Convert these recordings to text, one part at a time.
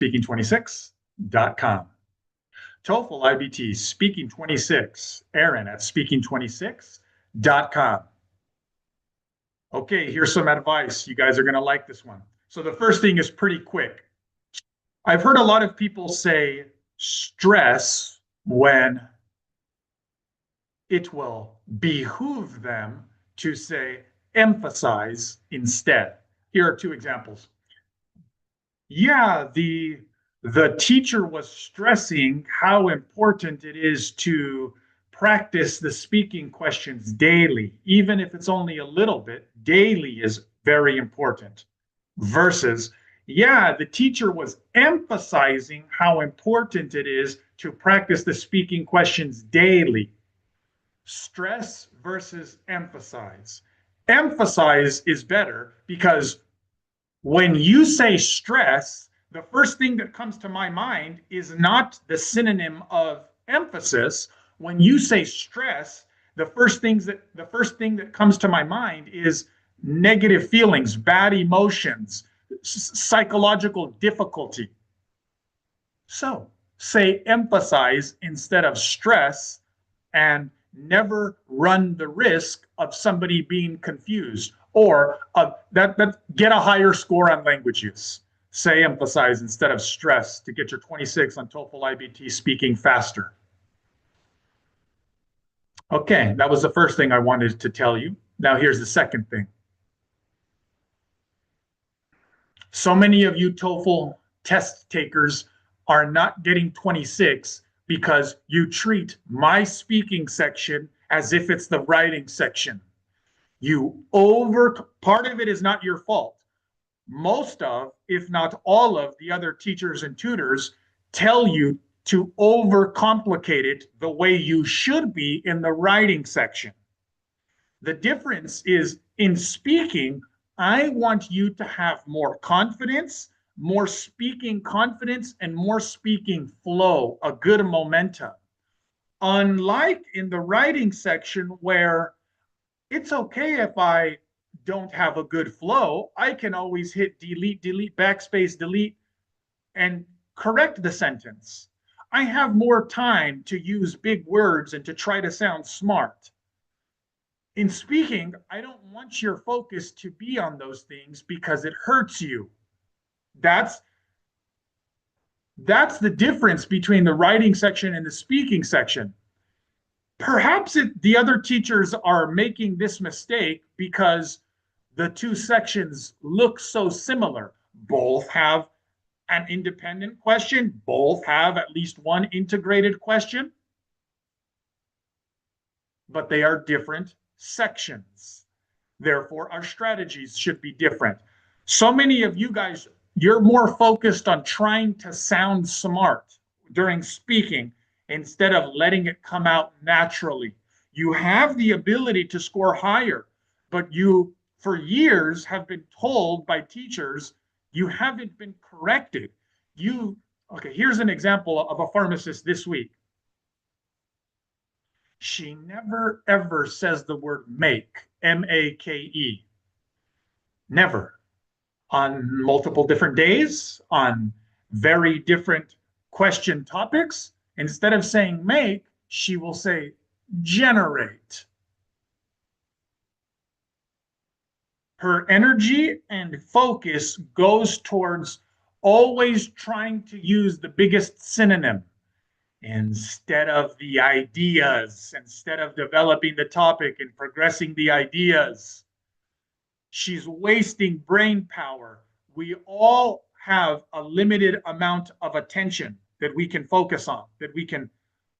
speaking26.com. TOEFL iBT Speaking 26, Aaron at speaking26.com. Okay, here's some advice. You guys are going to like this one. So the first thing is pretty quick. I've heard a lot of people say stress when it will behoove them to say emphasize instead. Here are two examples. Yeah, the teacher was stressing how important it is to practice the speaking questions daily, even if it's only a little bit. Daily is very important. Versus, yeah, the teacher was emphasizing how important it is to practice the speaking questions daily. Stress versus emphasize. Emphasize is better because when you say stress, the first thing that comes to my mind is not the synonym of emphasis. When you say stress, the first thing that comes to my mind is negative feelings, bad emotions, psychological difficulty. So say emphasize instead of stress, and never run the risk of somebody being confused or that get a higher score on language use. Say emphasize instead of stress to get your 26 on TOEFL iBT speaking faster. Okay, that was the first thing I wanted to tell you. Now here's the second thing. So many of you TOEFL test takers are not getting 26 because you treat my speaking section as if it's the writing section. Part of it is not your fault. Most of, if not all of, the other teachers and tutors tell you to overcomplicate it the way you should be in the writing section. The difference is in speaking, I want you to have more confidence, more speaking confidence, and more speaking flow, a good momentum. Unlike in the writing section where it's okay if I don't have a good flow, I can always hit delete, backspace, delete, and correct the sentence. I have more time to use big words and to try to sound smart. In speaking, I don't want your focus to be on those things because it hurts you. That's the difference between the writing section and the speaking section. Perhaps the other teachers are making this mistake because the two sections look so similar. Both have an independent question, both have at least one integrated question, but they are different sections. Therefore, our strategies should be different. So many of you guys, you're more focused on trying to sound smart during speaking instead of letting it come out naturally. You have the ability to score higher, but you, for years, have been told by teachers you haven't been corrected. Okay, here's an example of a pharmacist this week. She never, ever says the word make, M-A-K-E. Never. On multiple different days, on very different question topics, instead of saying make, she will say generate. Her energy and focus goes towards always trying to use the biggest synonym instead of the ideas, instead of developing the topic and progressing the ideas. She's wasting brain power. We all have a limited amount of attention that we can focus on, that we can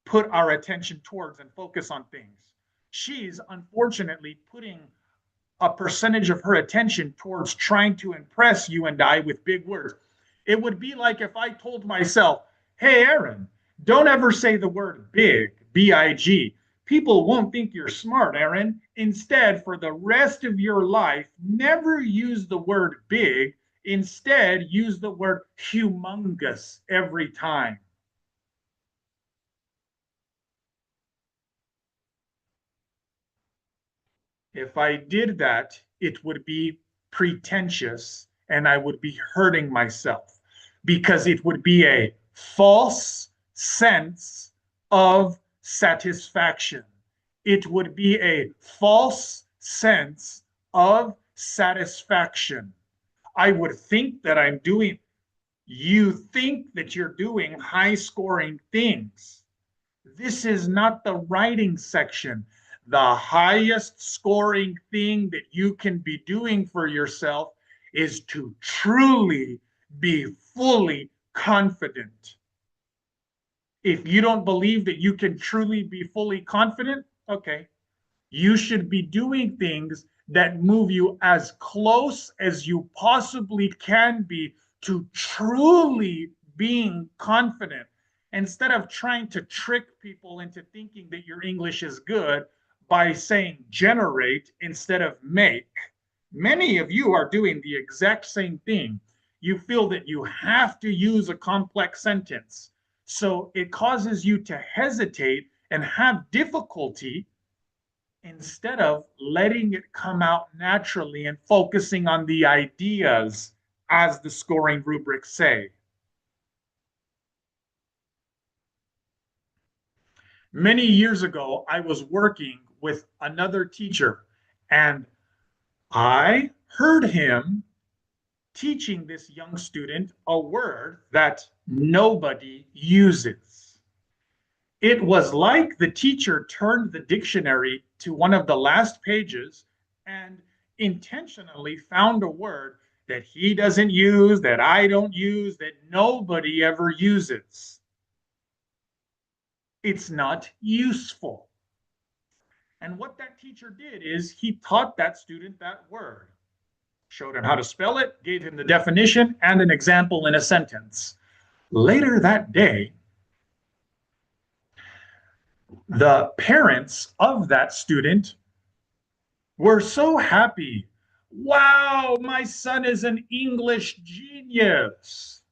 put our attention towards and focus on things. She's unfortunately putting a percentage of her attention towards trying to impress you and I with big words. It would be like if I told myself, hey, Aaron, don't ever say the word big, B-I-G. People won't think you're smart, Aaron. Instead, for the rest of your life, never use the word big. Instead, use the word humongous every time. If I did that, it would be pretentious and I would be hurting myself. because it would be a false sense of satisfaction. It would be a false sense of satisfaction. I would think that I'm doing, you think that you're doing high scoring things. This is not the writing section. The highest scoring thing that you can be doing for yourself is to truly be fully confident. If you don't believe that you can truly be fully confident, okay, you should be doing things that move you as close as you possibly can be to truly being confident, instead of trying to trick people into thinking that your English is good by saying generate instead of make. Many of you are doing the exact same thing. You feel that you have to use a complex sentence. So it causes you to hesitate and have difficulty instead of letting it come out naturally and focusing on the ideas as the scoring rubrics say. Many years ago, I was working with another teacher, and I heard him teaching this young student a word that nobody uses. It was like the teacher turned the dictionary to one of the last pages and intentionally found a word that he doesn't use, that I don't use, that nobody ever uses. It's not useful. And what that teacher did is he taught that student that word, showed him how to spell it, gave him the definition and an example in a sentence. Later that day, the parents of that student were so happy. Wow, my son is an English genius.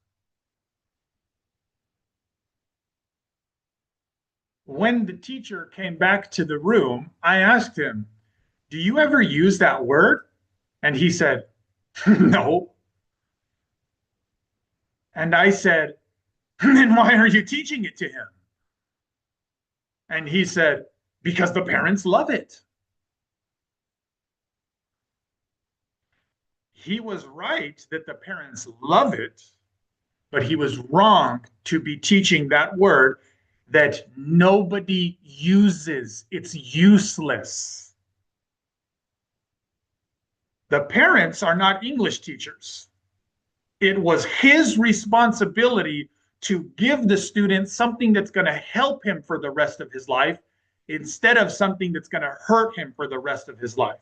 When the teacher came back to the room, I asked him, do you ever use that word? And he said, no. And I said, then why are you teaching it to him? And he said, because the parents love it. He was right that the parents love it, but he was wrong to be teaching that word that nobody uses. It's useless. The parents are not English teachers. It was his responsibility to give the student something that's going to help him for the rest of his life instead of something that's going to hurt him for the rest of his life.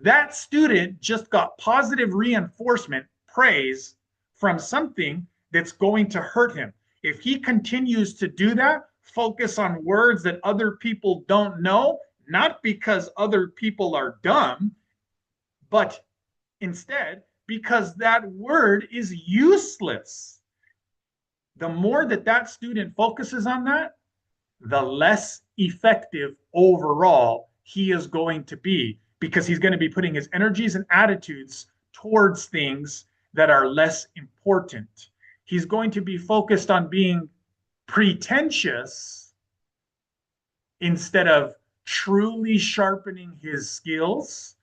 That student just got positive reinforcement, praise from something that's going to hurt him. If he continues to do that, focus on words that other people don't know, not because other people are dumb, but instead because that word is useless. The more that that student focuses on that, the less effective overall he is going to be, because he's going to be putting his energies and attitudes towards things that are less important. He's going to be focused on being pretentious instead of truly sharpening his skills,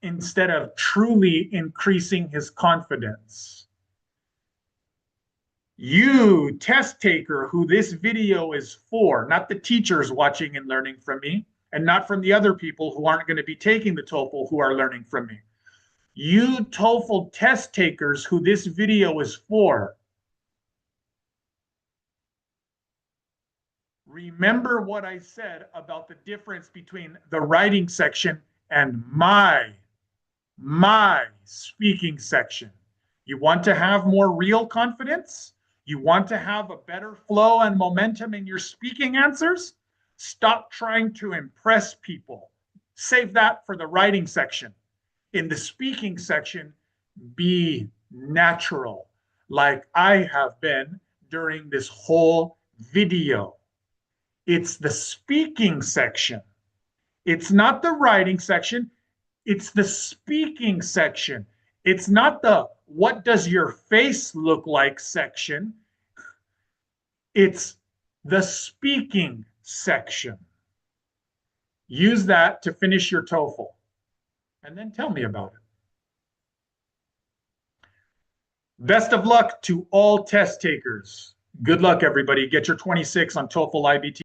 instead of truly increasing his confidence. You, test taker, who this video is for, not the teachers watching and learning from me, and not from the other people who aren't going to be taking the TOEFL who are learning from me. You TOEFL test takers who this video is for, remember what I said about the difference between the writing section and my speaking section. You want to have more real confidence? You want to have a better flow and momentum in your speaking answers? Stop trying to impress people. Save that for the writing section. In the speaking section, be natural, like I have been during this whole video. It's the speaking section. It's not the writing section. It's the speaking section. It's not the what does your face look like section. It's the speaking section. Use that to finish your TOEFL and then tell me about it. Best of luck to all test takers. Good luck, everybody. Get your 26 on TOEFL iBT.